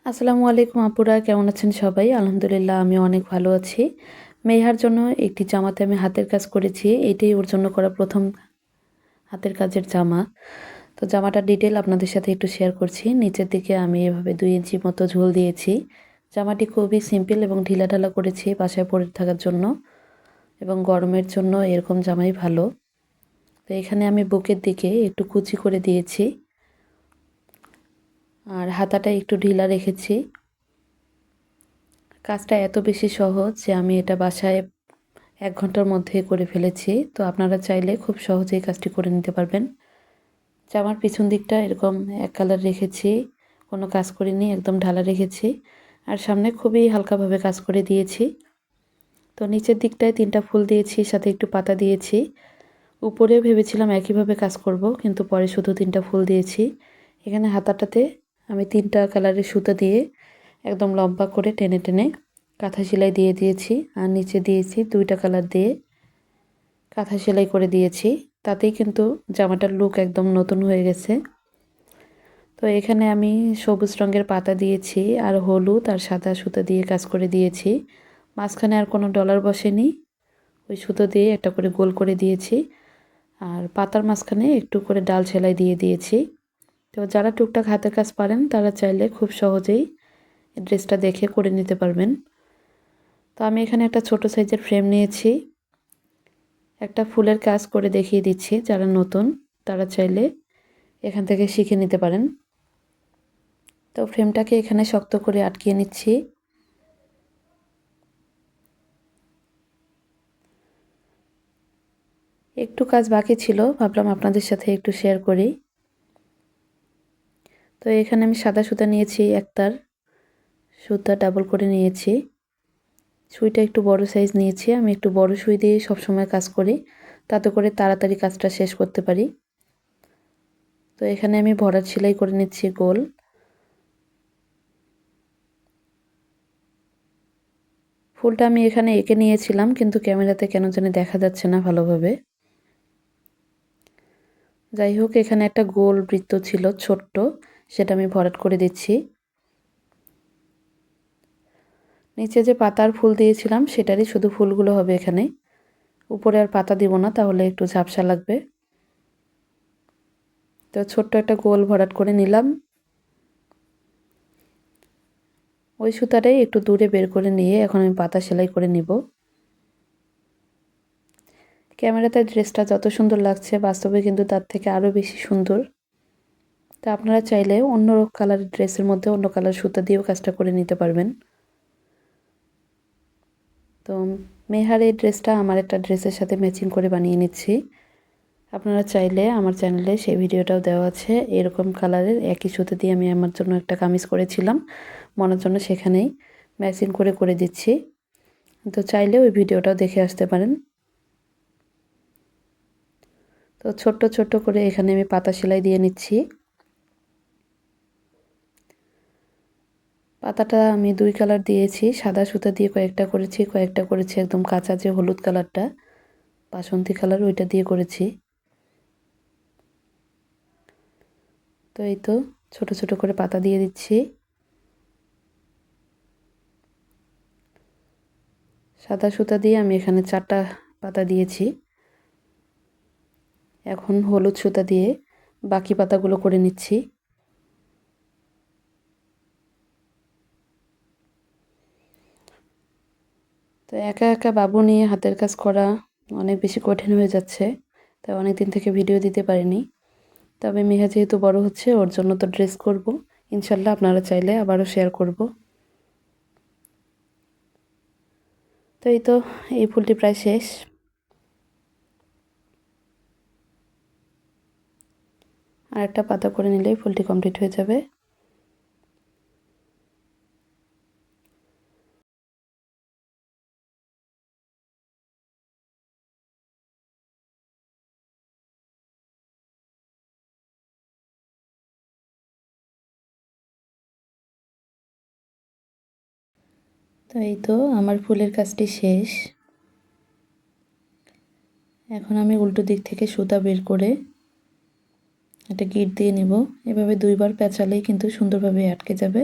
আসসালামু আলাইকুম আপুরা, কেমন আছেন সবাই? আলহামদুলিল্লাহ আমি অনেক ভালো আছি। মেহার জন্য একটি জামাতে আমি হাতের কাজ করেছি। এটাই ওর জন্য করা ১ম হাতের কাজের জামা। তো জামাটার ডিটেইল আপনাদের সাথে একটু শেয়ার করছি। নিচের দিকে আমি এভাবে ২ ইঞ্চি মতো ঝুল দিয়েছি। জামাটি খুবই সিম্পল এবং ঢিলাঢালা করেছি বাসায় পরে থাকার জন্য এবং গরমের জন্য এরকম জামাই ভালো। তো এখানে আমি বুকের দিকে একটু কুচি করে দিয়েছি আর হাতাটা একটু ঢিলা রেখেছি। কাজটা এত বেশি সহজ যে আমি এটা বাসায় ১ ঘন্টার মধ্যে করে ফেলেছি। তো আপনারা চাইলে খুব সহজেই কাজটি করে নিতে পারবেন। জামার পিছন দিকটা এরকম এক কালার রেখেছি, কোনো কাজ করিনি, একদম ঢালা রেখেছি। আর সামনে খুবই হালকাভাবে কাজ করে দিয়েছি। তো নিচের দিকটায় ৩টা ফুল দিয়েছি, সাথে একটু পাতা দিয়েছি। উপরেও ভেবেছিলাম একইভাবে কাজ করব, কিন্তু পরে শুধু ৩টা ফুল দিয়েছি। এখানে হাতাটাতে আমি ৩টা কালারের সুতা দিয়ে একদম লম্বা করে টেনে টেনে কাঁথা সেলাই দিয়ে দিয়েছি আর নিচে দিয়েছি ২টা কালার দিয়ে কাঁথা সেলাই করে দিয়েছি। তাতেই কিন্তু জামাটার লুক একদম নতুন হয়ে গেছে। তো এখানে আমি সবুজ রঙের পাতা দিয়েছি আর হলুদ আর সাদা সুতো দিয়ে কাজ করে দিয়েছি। মাঝখানে আর কোনো ডলার বসেনি, ওই সুতো দিয়ে একটা করে গোল করে দিয়েছি আর পাতার মাঝখানে একটু করে ডাল সেলাই দিয়ে দিয়েছি। তো যারা টুকটাক হাতের কাজ পারেন তারা চাইলে খুব সহজেই ড্রেসটা দেখে করে নিতে পারবেন। তো আমি এখানে একটা ছোট সাইজের ফ্রেম নিয়েছি। একটা ফুলের কাজ করে দেখিয়ে দিচ্ছি, যারা নতুন তারা চাইলে এখান থেকে শিখে নিতে পারেন। তো ফ্রেমটাকে এখানে শক্ত করে আটকিয়ে নিচ্ছি। একটু কাজ বাকি ছিল, ভাবলাম আপনাদের সাথে একটু শেয়ার করি। তো এখানে আমি সাদা সুতা নিয়েছি, একতার সুতা ডাবল করে নিয়েছি। সুইটা একটু বড় সাইজ নিয়েছি, আমি একটু বড় সুই দিয়ে সবসময় কাজ করি, তাতে করে তাড়াতাড়ি কাজটা শেষ করতে পারি। তো এখানে আমি ভরাট সেলাই করে নিচ্ছি গোল। ফুলটা আমি এখানে এঁকে নিয়েছিলাম, কিন্তু ক্যামেরাতে কেন জানি দেখা যাচ্ছে না ভালোভাবে। যাই হোক, এখানে একটা গোল বৃত্ত ছিল ছোট্ট, সেটা আমি ভরাট করে দিচ্ছি। নিচে যে পাতার ফুল দিয়েছিলাম সেটারই শুধু ফুলগুলো হবে এখানে, উপরে আর পাতা দিব না, তাহলে একটু ঝাপসা লাগবে। তো ছোট্ট একটা গোল ভরাট করে নিলাম। ওই সুতাটাই একটু দূরে বের করে নিয়ে এখন আমি পাতা সেলাই করে নিব। ক্যামেরাতে ড্রেসটা যত সুন্দর লাগছে বাস্তবে কিন্তু তার থেকে আরও বেশি সুন্দর। তো আপনারা চাইলে অন্য কালারের ড্রেসের মধ্যে অন্য কালার সুতা দিয়েও কাজটা করে নিতে পারবেন। তো মেহার এই ড্রেসটা আমার একটা ড্রেসের সাথে ম্যাচিং করে বানিয়ে নিচ্ছি। আপনারা চাইলে আমার চ্যানেলে সেই ভিডিওটাও দেওয়া আছে, এরকম কালারের একই সুতো দিয়ে আমি আমার জন্য একটা কামিজ করেছিলাম মনের জন্য, সেখানেই ম্যাচিং করে করে দিচ্ছি। তো চাইলে ওই ভিডিওটাও দেখে আসতে পারেন। তো ছোট্ট ছোট্ট করে এখানে আমি পাতা সেলাই দিয়ে নিচ্ছি। পাতাটা আমি 2 কালার দিয়েছি, সাদা সুতা দিয়ে কয়েকটা করেছি একদম কাঁচা যে হলুদ কালারটা, বাসন্তী কালার, ওইটা দিয়ে করেছি। তো এই তো ছোট ছোট করে পাতা দিয়ে দিচ্ছি। সাদা সুতা দিয়ে আমি এখানে 4টা পাতা দিয়েছি। এখন হলুদ সুতা দিয়ে বাকি পাতাগুলো করে নিচ্ছি। তো একা একা বাবু নিয়ে হাতের কাজ করা অনেক বেশি কঠিন হয়ে যাচ্ছে, তাই অনেক দিন থেকে ভিডিও দিতে পারিনি। তবে মেহা যেহেতু বড় হচ্ছে, ওর জন্য তো ড্রেস করব, ইনশাল্লাহ আপনারা চাইলে আবারও শেয়ার করব। তো এই তো এই ফুলটি প্রায় শেষ। আর একটা পাতা করে নিলেই ফুলটি কমপ্লিট হয়ে যাবে। তো এই তো আমার ফুলের কাজটি শেষ। এখন আমি উল্টো দিক থেকে সুতা বের করে একটা গিঁট দিয়ে নিব। এভাবে 2বার পেঁচালেই কিন্তু সুন্দরভাবে আটকে যাবে।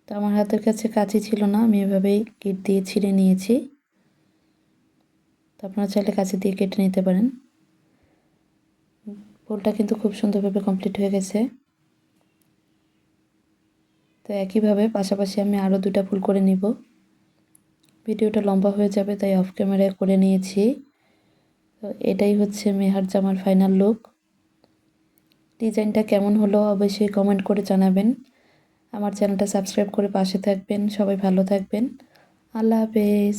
তো আমার হাতের কাছে কাঁচি ছিল না, আমি এভাবেই কিট দিয়ে ছিঁড়ে নিয়েছি। তো আপনারা চাইলে কাঁচি দিয়ে কেটে নিতে পারেন। ফুলটা কিন্তু খুব সুন্দরভাবে কমপ্লিট হয়ে গেছে। তো একইভাবে পাশাপাশি আমি আরও 2টা ফুল করে নিব। ভিডিওটা লম্বা হয়ে যাবে তাই অফ ক্যামেরায় করে নিয়েছি। তো এটাই হচ্ছে মেহার জামার ফাইনাল লুক। ডিজাইনটা কেমন হলো অবশ্যই কমেন্ট করে জানাবেন। আমার চ্যানেলটা সাবস্ক্রাইব করে পাশে থাকবেন। সবাই ভালো থাকবেন। আল্লাহ হাফেজ।